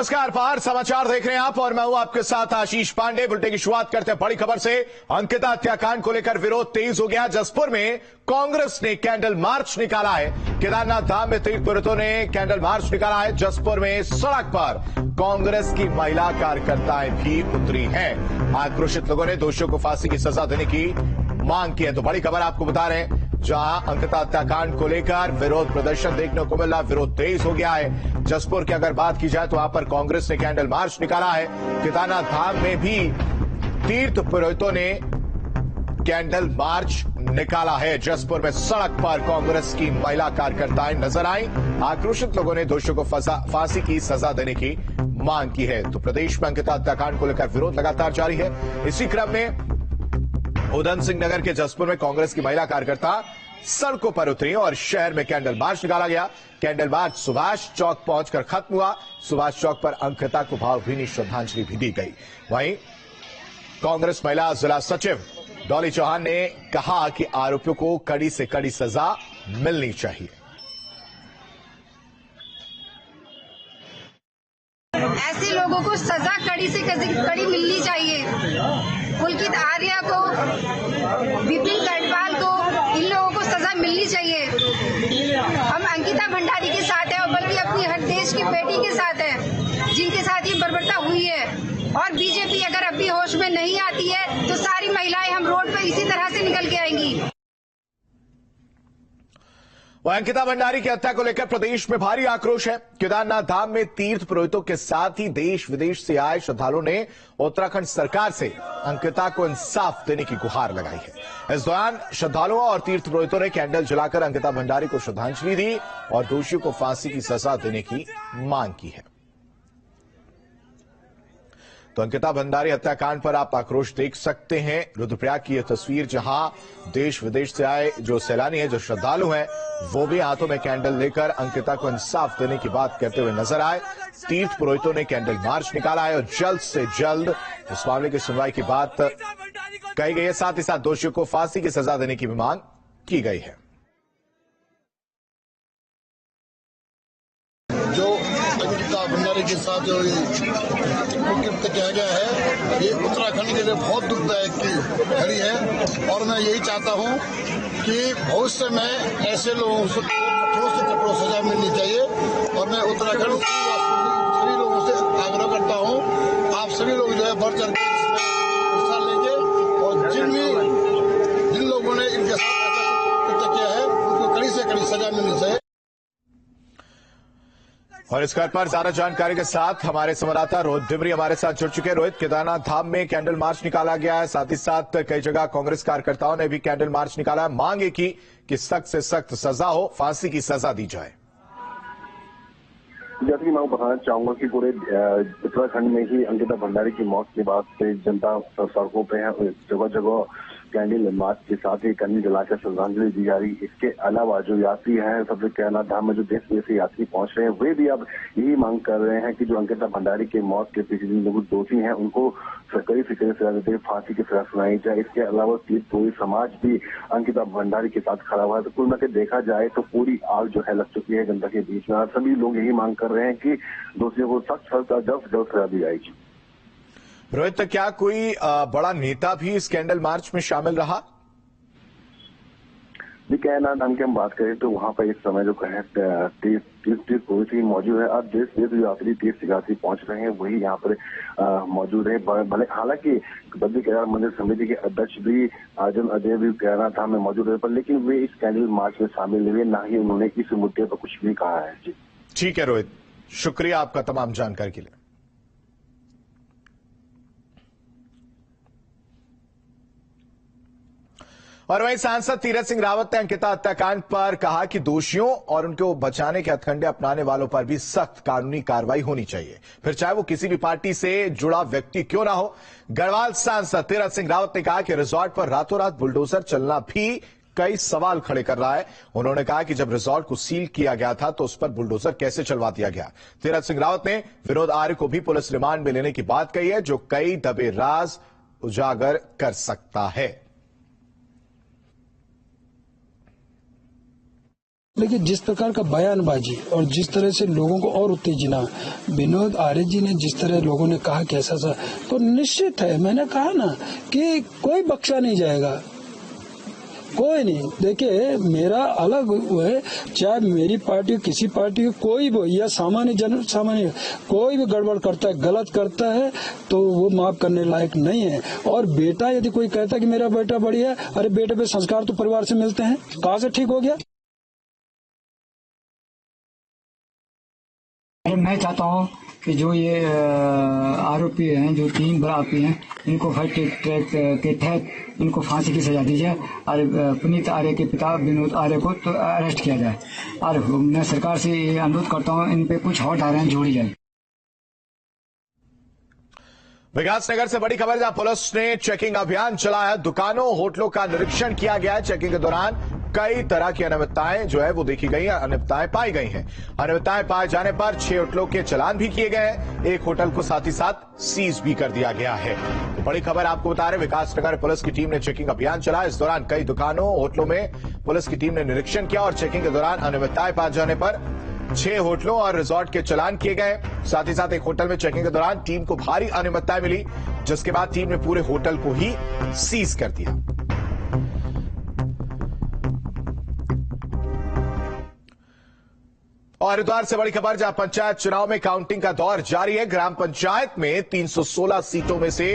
नमस्कार, प्रहार समाचार देख रहे हैं आप और मैं हूं आपके साथ आशीष पांडे। बुलेटिन की शुरुआत करते हैं बड़ी खबर से। अंकिता हत्याकांड को लेकर विरोध तेज हो गया। जसपुर में कांग्रेस ने कैंडल मार्च निकाला है। केदारनाथ धाम में तीर्थपुरोहितों ने कैंडल मार्च निकाला है। जसपुर में सड़क पर कांग्रेस की महिला कार्यकर्ताएं भी उतरी हैं। आक्रोशित लोगों ने दोषियों को फांसी की सजा देने की मांग की है। तो बड़ी खबर आपको बता रहे हैं, जहां अंकिता हत्याकांड को लेकर विरोध प्रदर्शन देखने को मिला, विरोध तेज हो गया है। जसपुर की अगर बात की जाए तो वहां पर कांग्रेस ने कैंडल मार्च निकाला है। केदारनाथ धाम में भी तीर्थ पुरोहितों ने कैंडल मार्च निकाला है। जसपुर में सड़क पर कांग्रेस की महिला कार्यकर्ताएं नजर आई। आक्रोशित लोगों ने दोषियों को फांसी की सजा देने की मांग की है। तो प्रदेश में अंकिता हत्याकांड को लेकर विरोध लगातार जारी है। इसी क्रम में उधम सिंह नगर के जसपुर में कांग्रेस की महिला कार्यकर्ता सड़कों पर उतरी और शहर में कैंडल मार्च निकाला गया। कैंडल मार्च सुभाष चौक पहुंचकर खत्म हुआ। सुभाष चौक पर अंकिता को भावभीनी श्रद्धांजलि भी दी गई। वहीं कांग्रेस महिला जिला सचिव डॉली चौहान ने कहा कि आरोपियों को कड़ी से कड़ी सजा मिलनी चाहिए। ऐसे लोगों को सजा कड़ी से कड़ी मिलनी चाहिए। पुलकित आर्या को, विपिन कटवाल को, इन लोगों को सजा मिलनी चाहिए। हम अंकिता भंडारी के साथ हैं और बल्कि अपनी हर देश की बेटी के साथ हैं, जिनके साथ ये बर्बरता हुई है। और बीजेपी अगर अब भी होश में नहीं आती है तो सारी महिलाएं हम रोड पर इसी तरह से निकल के आएंगी। वह अंकिता भंडारी की हत्या को लेकर प्रदेश में भारी आक्रोश है। केदारनाथ धाम में तीर्थ पुरोहितों के साथ ही देश विदेश से आए श्रद्धालुओं ने उत्तराखंड सरकार से अंकिता को इंसाफ देने की गुहार लगाई है। इस दौरान श्रद्धालुओं और तीर्थ पुरोहितों ने कैंडल जलाकर अंकिता भंडारी को श्रद्धांजलि दी और दोषियों को फांसी की सजा देने की मांग की है। तो अंकिता भंडारी हत्याकांड पर आप आक्रोश देख सकते हैं। रुद्रप्रयाग की यह तस्वीर, जहां देश विदेश से आए जो सैलानी हैं, जो श्रद्धालु हैं, वो भी हाथों में कैंडल लेकर अंकिता को इंसाफ देने की बात करते हुए नजर आए। तीर्थ पुरोहितों ने कैंडल मार्च निकाला है और जल्द से जल्द इस मामले की सुनवाई की बात कही गई है। साथ ही साथ दोषियों को फांसी की सजा देने की भी मांग की गई है। जो अंकिता भंडारी के साथ जो कृत्य किया गया है, ये उत्तराखंड के लिए बहुत दुखदायक की घड़ी है। और मैं यही चाहता हूं कि भविष्य में ऐसे लोगों को कठोर से कठोर सजा मिलनी चाहिए। और मैं उत्तराखंड सभी लोगों से आग्रह करता हूं, आप सभी लोग जो है बढ़ चढ़ के इसमें हिस्सा लेंगे और जिन लोगों ने इनके साथ ऐसा कृत्य किया है उनको कड़ी से कड़ी सजा मिलनी चाहिए। और इस पर ज्यादा जानकारी के साथ हमारे संवाददाता रोहित डिमरी हमारे साथ जुड़ चुके हैं। रोहित, केदारनाथ धाम में कैंडल मार्च निकाला गया है, साथ ही साथ कई जगह कांग्रेस कार्यकर्ताओं ने भी कैंडल मार्च निकाला है। मांग है कि सख्त से सख्त सजा हो, फांसी की सजा दी जाए। जैसे कि मैं बताना चाहूंगा कि पूरे उत्तराखंड में ही अंकिता भंडारी की मौत के बाद से जनता सड़कों पे है, जगह जगह कैंडल मार्च के साथ ही कैंडल जलाकर श्रद्धांजलि दी जा रही। इसके अलावा जो यात्री हैं, सबसे केदारनाथ धाम में जो देश विदेश से यात्री पहुंच रहे हैं, वे भी अब यही मांग कर रहे हैं कि जो अंकिता भंडारी की मौत के पीछे जिन लोग दोषी हैं उनको कड़ी से कड़ी सजा देते, फांसी की सजा सुनाई जाए। इसके अलावा पूरी समाज भी अंकिता भंडारी के साथ खड़ा हुआ है। तो कुल मिलकर देखा जाए तो पूरी आग जो है लग चुकी है जनता के बीच में और सभी लोग यही मांग कर रहे हैं कि दोषियों को सख्त जल्द सजा दी जाएगी। रोहित, क्या कोई बड़ा नेता भी इस कैंडल मार्च में शामिल रहा? जी, केदारनाथ धाम की हम बात करें तो वहां पर इस समय जो है तीर्थ पुरोहित मौजूद है। अब देश विदेश जो यात्री तीर्थ यात्री पहुंच रहे हैं वही यहाँ पर मौजूद है। भले हालांकि बद्री केदार मंदिर समिति के अध्यक्ष भी अर्जुन अजय भी केदारनाथ धाम में मौजूद है, पर लेकिन वे इस कैंडल मार्च में शामिल हुए, ना ही उन्होंने इस मुद्दे पर कुछ भी कहा है। जी ठीक है रोहित, शुक्रिया आपका तमाम जानकारी के लिए। और वहीं सांसद तीरथ सिंह रावत ने अंकिता हत्याकांड पर कहा कि दोषियों और उनको बचाने के हथकंडे अपनाने वालों पर भी सख्त कानूनी कार्रवाई होनी चाहिए, फिर चाहे वो किसी भी पार्टी से जुड़ा व्यक्ति क्यों ना हो। गढ़वाल सांसद तीरथ सिंह रावत ने कहा कि रिजॉर्ट पर रातों रात बुलडोजर चलना भी कई सवाल खड़े कर रहा है। उन्होंने कहा कि जब रिजॉर्ट को सील किया गया था तो उस पर बुलडोजर कैसे चलवा दिया गया। तीरथ सिंह रावत ने विनोद आर्य को भी पुलिस रिमांड में लेने की बात कही है, जो कई दबे राज उजागर कर सकता है। लेकिन जिस प्रकार का बयानबाजी और जिस तरह से लोगों को और उत्तेजना, विनोद आर्य जी ने जिस तरह लोगों ने कहा कि ऐसा सा, तो निश्चित है, मैंने कहा ना कि कोई बख्शा नहीं जाएगा, कोई नहीं। देखिए मेरा अलग है, चाहे मेरी पार्टी किसी पार्टी कोई भी या सामान्य कोई भी गड़बड़ करता है, गलत करता है तो वो माफ करने लायक नहीं है। और बेटा यदि कोई कहता है कि मेरा बेटा बढ़िया, अरे बेटे पे संस्कार तो परिवार से मिलते हैं, कहाँ से ठीक हो गया। मैं चाहता हूँ कि जो ये आरोपी हैं, जो 3 आरोपी हैं, इनको फास्ट ट्रैक के तहत इनको फांसी की सजा दी जाए और पुनीत आर्य के पिता विनोद आर्य को तो अरेस्ट किया जाए। और मैं सरकार से ये अनुरोध करता हूँ, इन पे कुछ और धाराएं जोड़ी जाए। विकासनगर से बड़ी खबर, जहां पुलिस ने चेकिंग अभियान चलाया, दुकानों होटलों का निरीक्षण किया गया है। चेकिंग के दौरान कई तरह की अनियमितताएं जो है वो देखी गई हैं, अनियमितताएं पाई गई हैं। अनियमितताएं पाए जाने पर 6 होटलों के चालान भी किए गए हैं। एक होटल को साथ ही साथ सीज भी कर दिया गया है। तो बड़ी खबर आपको बता रहे, विकासनगर पुलिस की टीम ने चेकिंग अभियान चलाया। इस दौरान कई दुकानों होटलों में पुलिस की टीम ने निरीक्षण किया और चेकिंग के दौरान अनियमितताएं पाए जाने पर 6 होटलों और रिजॉर्ट के चालान किए गए। साथ ही साथ एक होटल में चेकिंग के दौरान टीम को भारी अनियमितताएं मिली, जिसके बाद टीम ने पूरे होटल को ही सीज कर दिया। और हरिद्वार से बड़ी खबर, जहां पंचायत चुनाव में काउंटिंग का दौर जारी है। ग्राम पंचायत में 316 सीटों में से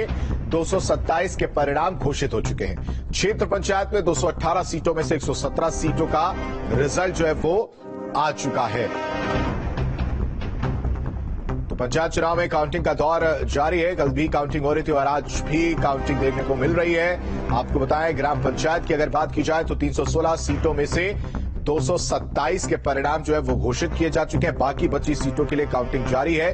227 के परिणाम घोषित हो चुके हैं। क्षेत्र पंचायत में 218 सीटों में से 117 सीटों का रिजल्ट जो है वो आ चुका है। तो पंचायत चुनाव में काउंटिंग का दौर जारी है। कल भी काउंटिंग हो रही थी और आज भी काउंटिंग देखने को मिल रही है। आपको बताएं, ग्राम पंचायत की अगर बात की जाए तो 316 सीटों में से 227 के परिणाम जो है वो घोषित किए जा चुके हैं। बाकी बची सीटों के लिए काउंटिंग जारी है।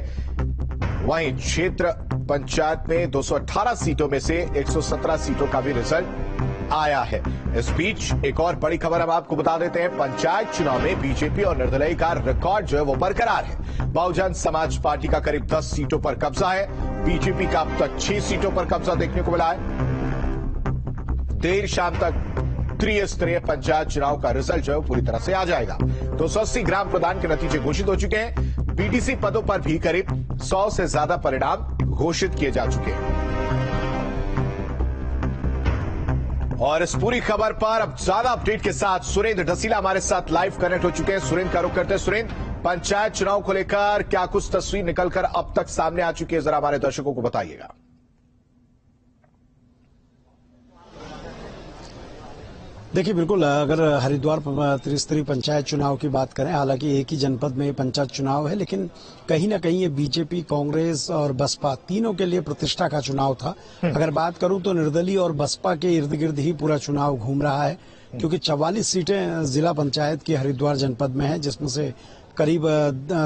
वहीं क्षेत्र पंचायत में 218 सीटों में से 117 सीटों का भी रिजल्ट आया है। इस बीच एक और बड़ी खबर हम आपको बता देते हैं। पंचायत चुनाव में बीजेपी और निर्दलीय का रिकॉर्ड जो है वो बरकरार है। बहुजन समाज पार्टी का करीब 10 सीटों पर कब्जा है। बीजेपी का अब तक 6 सीटों पर कब्जा देखने को मिला है। देर शाम तक त्रिस्तरीय पंचायत चुनाव का रिजल्ट जो है पूरी तरह से आ जाएगा। 280 ग्राम प्रधान के नतीजे घोषित हो चुके हैं। बीडीसी पदों पर भी करीब 100 से ज्यादा परिणाम घोषित किए जा चुके हैं। और इस पूरी खबर पर अब ज्यादा अपडेट के साथ सुरेंद्र ढसीला हमारे साथ लाइव कनेक्ट हो चुके हैं। सुरेंद्र का रुख करते हैं। सुरेंद्र, पंचायत चुनाव को लेकर क्या कुछ तस्वीर निकलकर अब तक सामने आ चुकी है, जरा हमारे दर्शकों को बताइएगा। देखिए बिल्कुल, अगर हरिद्वार त्रिस्तरीय पंचायत चुनाव की बात करें, हालांकि एक ही जनपद में पंचायत चुनाव है, लेकिन कहीं ना कहीं ये बीजेपी, कांग्रेस और बसपा तीनों के लिए प्रतिष्ठा का चुनाव था। अगर बात करूं तो निर्दलीय और बसपा के इर्द गिर्द ही पूरा चुनाव घूम रहा है, क्योंकि 44 सीटें जिला पंचायत की हरिद्वार जनपद में है, जिसमें से करीब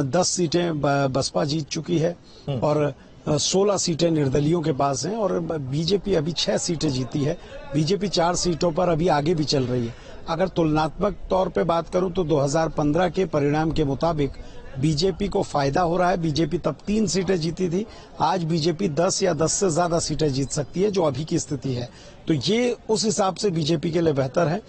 10 सीटें बसपा जीत चुकी है और 16 सीटें निर्दलियों के पास हैं और बीजेपी अभी 6 सीटें जीती है। बीजेपी 4 सीटों पर अभी आगे भी चल रही है। अगर तुलनात्मक तौर पे बात करूं तो 2015 के परिणाम के मुताबिक बीजेपी को फायदा हो रहा है। बीजेपी तब 3 सीटें जीती थी, आज बीजेपी 10 या 10 से ज्यादा सीटें जीत सकती है, जो अभी की स्थिति है। तो ये उस हिसाब से बीजेपी के लिए बेहतर है।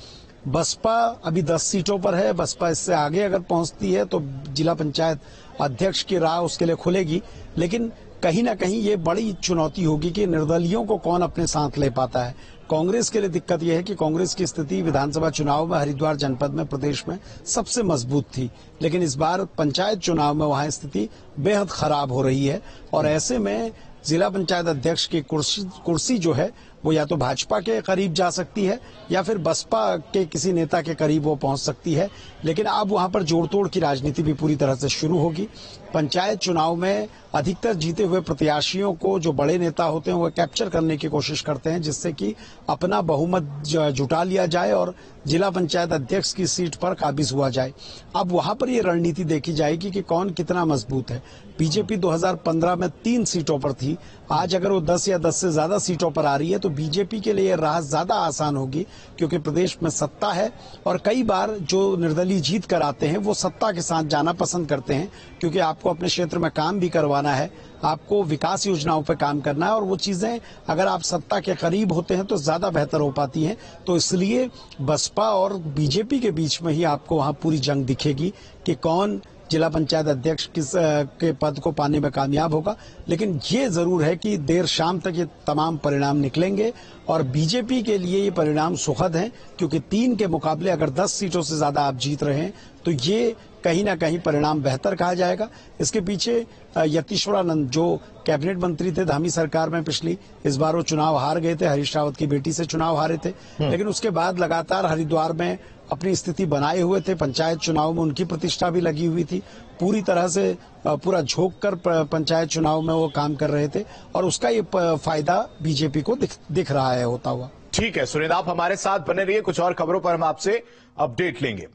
बसपा अभी 10 सीटों पर है। बसपा इससे आगे अगर पहुंचती है तो जिला पंचायत अध्यक्ष की राह उसके लिए खुलेगी, लेकिन कहीं ना कहीं ये बड़ी चुनौती होगी कि निर्दलियों को कौन अपने साथ ले पाता है। कांग्रेस के लिए दिक्कत यह है कि कांग्रेस की स्थिति विधानसभा चुनाव में हरिद्वार जनपद में प्रदेश में सबसे मजबूत थी, लेकिन इस बार पंचायत चुनाव में वहां स्थिति बेहद खराब हो रही है और ऐसे में जिला पंचायत अध्यक्ष की कुर्सी जो है वो या तो भाजपा के करीब जा सकती है या फिर बसपा के किसी नेता के करीब वो पहुंच सकती है। लेकिन अब वहां पर जोड़तोड़ की राजनीति भी पूरी तरह से शुरू होगी। पंचायत चुनाव में अधिकतर जीते हुए प्रत्याशियों को जो बड़े नेता होते हैं वो कैप्चर करने की कोशिश करते हैं, जिससे कि अपना बहुमत जुटा लिया जाए और जिला पंचायत अध्यक्ष की सीट पर काबिज हुआ जाए। अब वहां पर ये रणनीति देखी जाएगी कि कौन कितना मजबूत है। बीजेपी 2015 में 3 सीटों पर थी, आज अगर वो 10 या 10 से ज्यादा सीटों पर आ रही है तो तो बीजेपी के लिए राह ज्यादा आसान होगी, क्योंकि प्रदेश में सत्ता है और कई बार जो निर्दलीय जीत कर आते हैं वो सत्ता के साथ जाना पसंद करते हैं, क्योंकि आपको अपने क्षेत्र में काम भी करवाना है, आपको विकास योजनाओं पर काम करना है और वो चीजें अगर आप सत्ता के करीब होते हैं तो ज्यादा बेहतर हो पाती हैं। तो इसलिए बसपा और बीजेपी के बीच में ही आपको वहां पूरी जंग दिखेगी कि कौन जिला पंचायत अध्यक्ष किस के पद को पाने में कामयाब होगा। लेकिन ये जरूर है कि देर शाम तक ये तमाम परिणाम निकलेंगे और बीजेपी के लिए ये परिणाम सुखद हैं, क्योंकि 3 के मुकाबले अगर 10 सीटों से ज्यादा आप जीत रहे हैं तो ये कहीं ना कहीं परिणाम बेहतर कहा जाएगा। इसके पीछे यतीश्वरानंद जो कैबिनेट मंत्री थे धामी सरकार में पिछली, इस बार वो चुनाव हार गए थे, हरीश रावत की बेटी से चुनाव हारे थे, लेकिन उसके बाद लगातार हरिद्वार में अपनी स्थिति बनाए हुए थे। पंचायत चुनाव में उनकी प्रतिष्ठा भी लगी हुई थी, पूरी तरह से पूरा झोंक कर पंचायत चुनाव में वो काम कर रहे थे और उसका ये फायदा बीजेपी को दिख रहा है होता हुआ। ठीक है सुनील, आप हमारे साथ बने रहिए, कुछ और खबरों पर हम आपसे अपडेट लेंगे।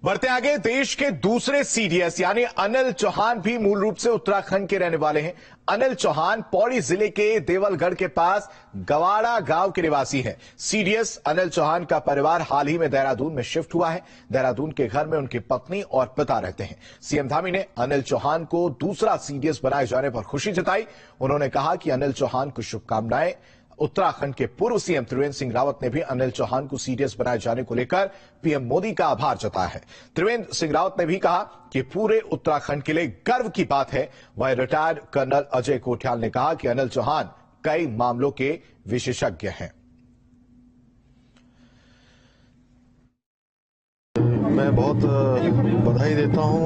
बढ़ते आगे, देश के दूसरे सीडीएस यानी अनिल चौहान भी मूल रूप से उत्तराखंड के रहने वाले हैं। अनिल चौहान पौड़ी जिले के देवलगढ़ के पास गवाड़ा गांव के निवासी हैं। सीडीएस अनिल चौहान का परिवार हाल ही में देहरादून में शिफ्ट हुआ है। देहरादून के घर में उनकी पत्नी और पिता रहते हैं। सीएम धामी ने अनिल चौहान को दूसरा सीडीएस बनाए जाने पर खुशी जताई। उन्होंने कहा कि अनिल चौहान को शुभकामनाएं। उत्तराखंड के पूर्व सीएम त्रिवेंद्र सिंह रावत ने भी अनिल चौहान को सीडीएस बनाए जाने को लेकर पीएम मोदी का आभार जताया है। त्रिवेंद्र सिंह रावत ने भी कहा कि पूरे उत्तराखंड के लिए गर्व की बात है। वहीं रिटायर्ड कर्नल अजय कोठियाल ने कहा कि अनिल चौहान कई मामलों के विशेषज्ञ हैं। मैं बहुत बधाई देता हूं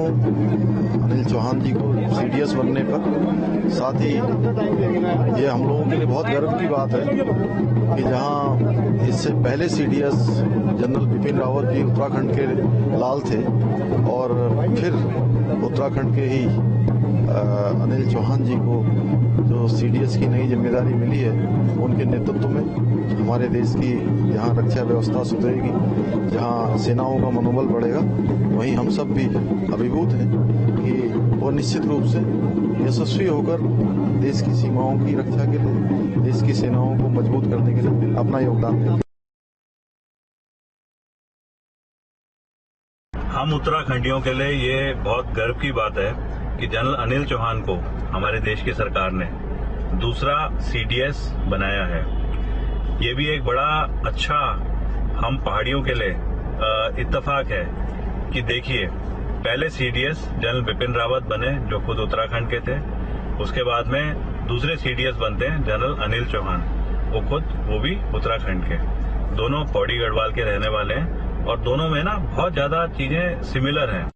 अनिल चौहान जी को सीडीएस बनने पर। साथ ही ये हम लोगों के लिए बहुत गर्व की बात है कि जहां इससे पहले सीडीएस जनरल बिपिन रावत जी उत्तराखंड के लाल थे और फिर उत्तराखंड के ही अनिल चौहान जी को जो सीडीएस की नई जिम्मेदारी मिली है, उनके नेतृत्व में हमारे देश की जहां रक्षा व्यवस्था सुधरेगी, जहां सेनाओं का मनोबल बढ़ेगा, वहीं हम सब भी अभिभूत हैं कि वो निश्चित रूप से यशस्वी होकर देश की सीमाओं की रक्षा के लिए, देश की सेनाओं को मजबूत करने के लिए अपना योगदान देंगे। हम उत्तराखंडियों के लिए ये बहुत गर्व की बात है कि जनरल अनिल चौहान को हमारे देश की सरकार ने दूसरा सीडीएस बनाया है। ये भी एक बड़ा अच्छा हम पहाड़ियों के लिए इत्तेफाक है कि देखिए, पहले सीडीएस जनरल बिपिन रावत बने जो खुद उत्तराखंड के थे, उसके बाद में दूसरे सीडीएस बनते हैं जनरल अनिल चौहान, वो भी उत्तराखंड के। दोनों पौड़ी गढ़वाल के रहने वाले हैं और दोनों में ना बहुत ज्यादा चीजें सिमिलर हैं।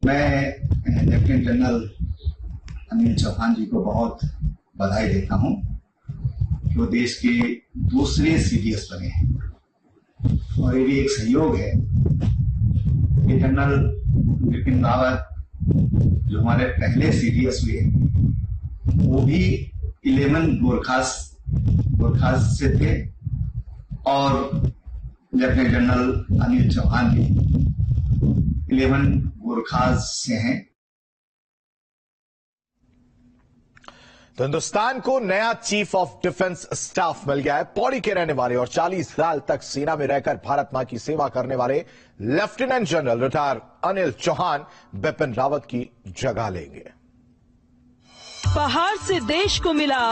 मैं लेफ्टिनेंट जनरल अनिल चौहान जी को बहुत बधाई देता हूं कि वो देश के दूसरे सीडीएस बने हैं और ये भी एक सहयोग है कि जनरल बिपिन रावत जो हमारे पहले सीडीएस हुए वो भी 11 गोरखास से थे और लेफ्टिनेंट जनरल अनिल चौहान भी 11 गोरखास से हैं। तो हिंदुस्तान को नया चीफ ऑफ डिफेंस स्टाफ मिल गया है। पौड़ी के रहने वाले और 40 साल तक सेना में रहकर भारत मां की सेवा करने वाले lieutenant general retire Anil Chauhan Bipin Rawat की जगह लेंगे। पहाड़ से देश को मिला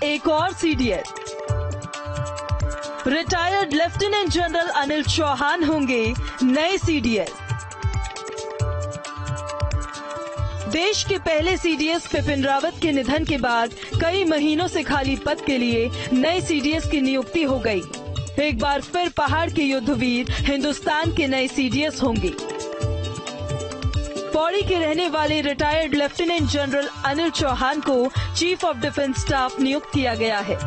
एक और CDS. Retired lieutenant general Anil Chauhan होंगे नए सीडीएस। देश के पहले सीडीएस बिपिन रावत के निधन के बाद कई महीनों से खाली पद के लिए नए सीडीएस की नियुक्ति हो गई। एक बार फिर पहाड़ के युद्धवीर हिंदुस्तान के नए सीडीएस होंगे। पौड़ी के रहने वाले retired lieutenant general Anil Chauhan को चीफ ऑफ डिफेंस स्टाफ नियुक्त किया गया है।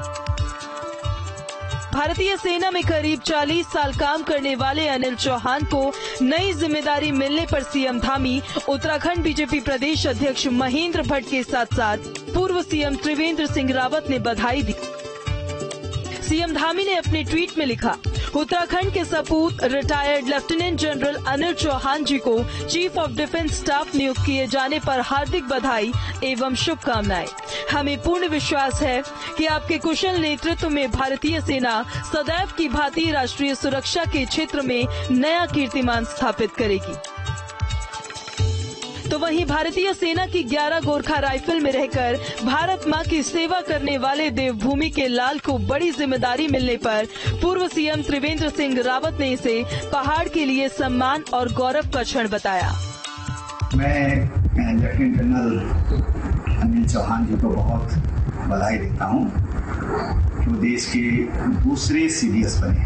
भारतीय सेना में करीब 40 साल काम करने वाले अनिल चौहान को नई जिम्मेदारी मिलने पर सीएम धामी, उत्तराखंड बीजेपी प्रदेश अध्यक्ष महेंद्र भट्ट के साथ साथ पूर्व सीएम त्रिवेंद्र सिंह रावत ने बधाई दी। सीएम धामी ने अपने ट्वीट में लिखा, उत्तराखंड के सपूत retired lieutenant general Anil Chauhan ji को चीफ ऑफ डिफेंस स्टाफ नियुक्त किए जाने पर हार्दिक बधाई एवं शुभकामनाएं। हमें पूर्ण विश्वास है कि आपके कुशल नेतृत्व में भारतीय सेना सदैव की भांति राष्ट्रीय सुरक्षा के क्षेत्र में नया कीर्तिमान स्थापित करेगी। तो वहीं भारतीय सेना की 11 गोरखा राइफल में रहकर भारत मां की सेवा करने वाले देवभूमि के लाल को बड़ी जिम्मेदारी मिलने पर पूर्व सीएम त्रिवेंद्र सिंह रावत ने इसे पहाड़ के लिए सम्मान और गौरव का क्षण बताया। मैं लेफ्टिनेंट जनरल अनिल चौहान जी को बहुत बधाई देता हूं कि वो देश के दूसरे सीडीएस बने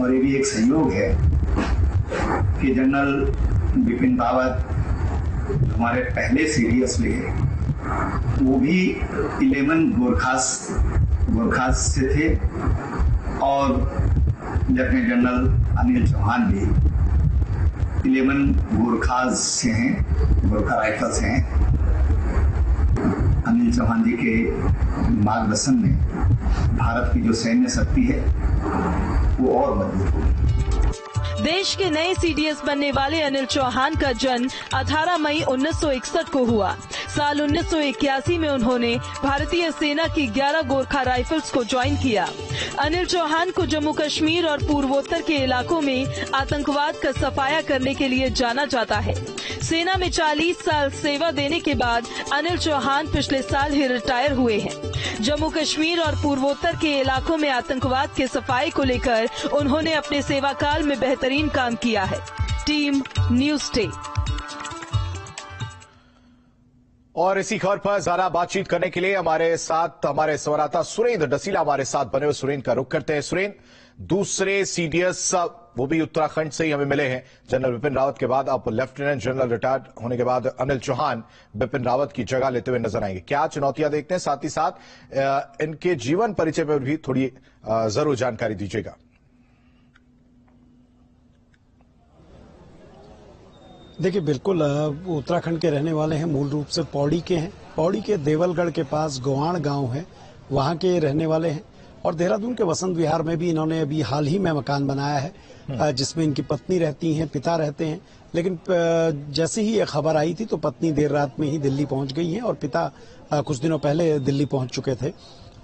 और ये भी एक संयोग है कि जनरल बिपिन रावत हमारे पहले सीडीएस में वो भी 11 गोरखास से थे और लेफ्टिनेंट जनरल अनिल चौहान भी 11 गोरखास से हैं, गोरखा राइफल से हैं। अनिल चौहान जी के मार्गदर्शन में भारत की जो सैन्य शक्ति है वो और मजबूत होगी। देश के नए सीडीएस बनने वाले अनिल चौहान का जन्म 18 मई 1961 को हुआ। साल 1981 में उन्होंने भारतीय सेना की 11 गोरखा राइफल्स को ज्वाइन किया। अनिल चौहान को जम्मू कश्मीर और पूर्वोत्तर के इलाकों में आतंकवाद का सफाया करने के लिए जाना जाता है। सेना में 40 साल सेवा देने के बाद अनिल चौहान पिछले साल ही रिटायर हुए हैं। जम्मू कश्मीर और पूर्वोत्तर के इलाकों में आतंकवाद के सफाई को लेकर उन्होंने अपने सेवा काल में बेहतरीन काम किया है। Team news day. और इसी खबर पर ज्यादा बातचीत करने के लिए हमारे साथ हमारे संवाददाता सुरेंद्र डसीला हमारे साथ बने हुए। सुरेंद्र का रुख करते हैं। सुरेंद्र, दूसरे सीडीएस वो भी उत्तराखंड से ही हमें मिले हैं। जनरल बिपिन रावत के बाद अब लेफ्टिनेंट जनरल रिटायर्ड होने के बाद अनिल चौहान बिपिन रावत की जगह लेते हुए नजर आएंगे। क्या चुनौतियां देखते हैं? साथ ही साथ इनके जीवन परिचय पर भी थोड़ी जरूर जानकारी दीजिएगा। देखिए, बिल्कुल उत्तराखंड के रहने वाले हैं, मूल रूप से पौड़ी के हैं। पौड़ी के देवलगढ़ के पास गोवाण गांव है, वहां के रहने वाले हैं। और देहरादून के वसंत विहार में भी इन्होंने अभी हाल ही में मकान बनाया है, जिसमें इनकी पत्नी रहती हैं, पिता रहते हैं। लेकिन जैसे ही ये खबर आई थी तो पत्नी देर रात में ही दिल्ली पहुंच गई हैं और पिता कुछ दिनों पहले दिल्ली पहुंच चुके थे।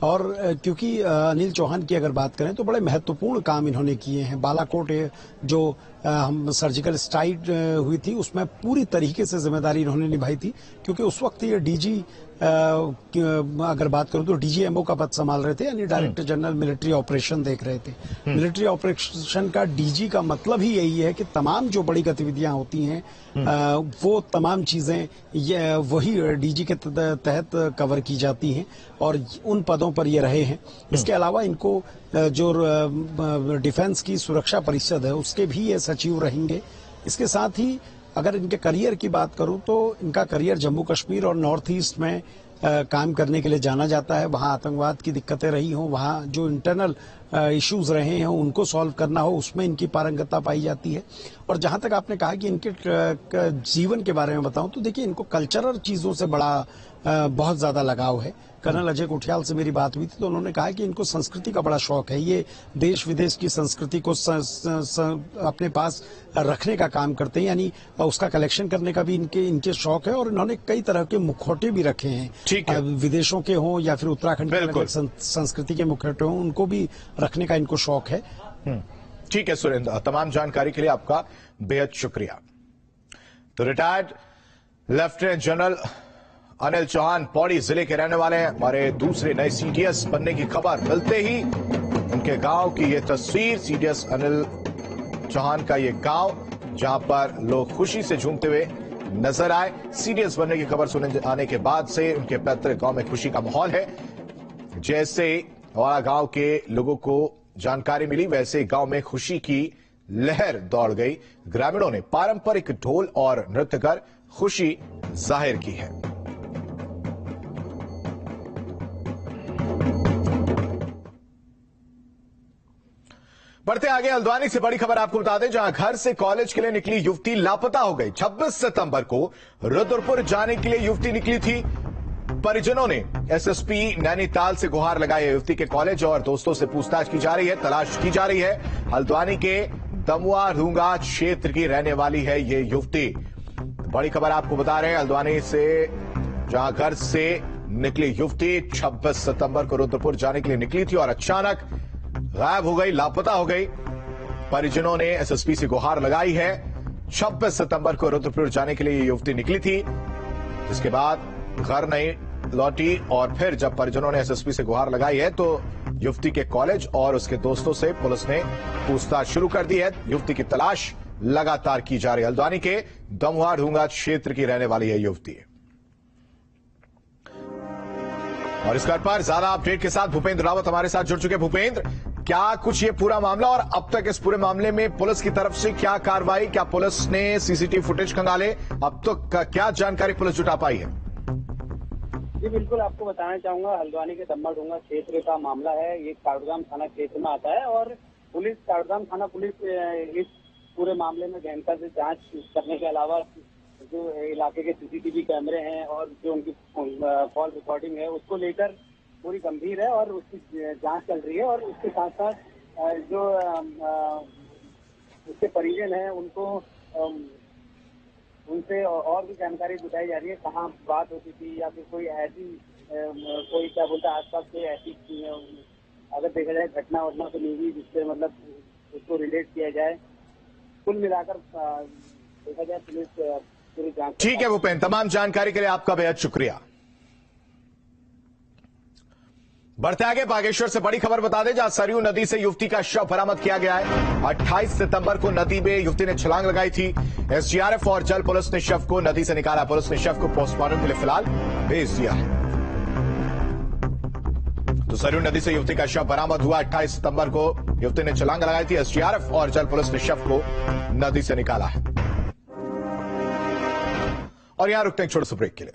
और क्योंकि अनिल चौहान की अगर बात करें तो बड़े महत्वपूर्ण काम इन्होंने किए हैं। बालाकोट जो हम सर्जिकल स्ट्राइक हुई थी उसमें पूरी तरीके से जिम्मेदारी इन्होंने निभाई थी, क्योंकि उस वक्त ये डीजी अगर बात करूं तो डीजीएमओ का पद संभाल रहे थे, यानी डायरेक्टर जनरल मिलिट्री ऑपरेशन देख रहे थे। मिलिट्री ऑपरेशन का डीजी का मतलब ही यही है कि तमाम जो बड़ी गतिविधियां होती हैं वो तमाम चीजें वही डीजी के तहत कवर की जाती हैं और उन पदों पर ये रहे हैं। इसके अलावा इनको जो डिफेंस की सुरक्षा परिषद है उसके भी ये सचिव रहेंगे। इसके साथ ही अगर इनके करियर की बात करूं तो इनका करियर जम्मू कश्मीर और नॉर्थ ईस्ट में काम करने के लिए जाना जाता है। वहां आतंकवाद की दिक्कतें रही हों, वहां जो इंटरनल इश्यूज रहे हों उनको सॉल्व करना हो, उसमें इनकी पारंगतता पाई जाती है। और जहां तक आपने कहा कि इनके जीवन के बारे में बताऊं तो देखिए, इनको कल्चरल चीजों से बड़ा बहुत ज्यादा लगाव है। कर्नल अजय कुठियाल से मेरी बात हुई थी तो उन्होंने कहा कि इनको संस्कृति का बड़ा शौक है। ये देश विदेश की संस्कृति को अपने पास रखने का काम करते हैं, यानी उसका कलेक्शन करने का भी इनके शौक है। और इन्होंने कई तरह के मुखौटे भी रखे हैं, विदेशों के हों या फिर उत्तराखंड की संस्कृति के मुखौटे हों, उनको भी रखने का इनको शौक है। ठीक है सुरेंद्र, तमाम जानकारी के लिए आपका बेहद शुक्रिया। तो retired lieutenant general Anil Chauhan Pauri जिले के रहने वाले हैं। हमारे दूसरे नए सीडीएस बनने की खबर मिलते ही उनके गांव की ये तस्वीर, सीडीएस अनिल चौहान का ये गांव, जहां पर लोग खुशी से झूमते हुए नजर आए। सीडीएस बनने की खबर सुनने आने के बाद से उनके पैतृक गांव में खुशी का माहौल है। जैसे हमारा गांव के लोगों को जानकारी मिली वैसे गांव में खुशी की लहर दौड़ गई। ग्रामीणों ने पारंपरिक ढोल और नृत्य कर खुशी जाहिर की है। बढ़ते आगे, हल्द्वानी से बड़ी खबर आपको बता दें, जहां घर से कॉलेज के लिए निकली युवती लापता हो गई। 26 सितंबर को रुद्रपुर जाने के लिए युवती निकली थी। परिजनों ने एसएसपी नैनीताल से गुहार लगाई है। युवती के कॉलेज और दोस्तों से पूछताछ की जा रही है, तलाश की जा रही है। हल्द्वानी के दमुआ ढूंगा क्षेत्र की रहने वाली है ये युवती। बड़ी खबर आपको बता रहे हैं, हल्द्वानी से जहां घर से निकली युवती 26 सितंबर को रुद्रपुर जाने के लिए निकली थी और अचानक गायब हो गई, लापता हो गई। परिजनों ने एसएसपी से गुहार लगाई है। 26 सितंबर को रुद्रपुर जाने के लिए ये युवती निकली थी, जिसके बाद घर नहीं लौटी और फिर जब परिजनों ने एसएसपी से गुहार लगाई है तो युवती के कॉलेज और उसके दोस्तों से पुलिस ने पूछताछ शुरू कर दी है। युवती की तलाश लगातार की जा रही है। हल्द्वानी के दमुआ ढूंगा क्षेत्र की रहने वाली है युवती। और इस घर पर ज्यादा अपडेट के साथ भूपेंद्र रावत हमारे साथ जुड़ चुके। भूपेंद्र, क्या कुछ ये पूरा मामला और अब तक इस पूरे मामले में पुलिस की तरफ से क्या कार्रवाई, क्या पुलिस ने सीसीटीवी फुटेज खंगाले, अब तक क्या जानकारी पुलिस जुटा पाई है? जी बिल्कुल, आपको बताना चाहूंगा, हल्द्वानी के दमुआ ढूंगा क्षेत्र का मामला है। ये काठगोदाम थाना क्षेत्र में आता है और पुलिस, काठगोदाम थाना पुलिस इस पूरे मामले में गहनता से जांच करने के अलावा जो इलाके के सीसीटीवी कैमरे हैं और जो उनकी कॉल रिकॉर्डिंग है उसको लेकर पूरी गंभीर है और उसकी जांच चल रही है। और उसके साथ साथ जो उसके परिजन हैं उनको उनसे और भी जानकारी जुटाई जा रही है, कहाँ बात होती थी या फिर कोई ऐसी कोई क्या बोलता है आसपास कोई ऐसी अगर देखा जाए घटना वटना तो नहीं हुई जिससे मतलब उसको रिलेट किया जाए। कुल मिलाकर देखा जाए पुलिस पूरी जांच। ठीक है भूपेंद्र, तमाम जानकारी के लिए आपका बेहद शुक्रिया। बढ़ते आगे, बागेश्वर से बड़ी खबर बता दें, जहां सरयू नदी से युवती का शव बरामद किया गया है। 28 सितंबर को नदी में युवती ने छलांग लगाई थी। एसडीआरएफ और जल पुलिस ने शव को नदी से निकाला। पुलिस ने शव को पोस्टमार्टम के लिए फिलहाल भेज दिया है। तो सरयू नदी से युवती का शव बरामद हुआ। 28 सितंबर को युवती ने छलांग लगाई थी। एसडीआरएफ और जल पुलिस ने शव को नदी से निकाला है। और यहां रुकते हैं छोटे से ब्रेक के लिए।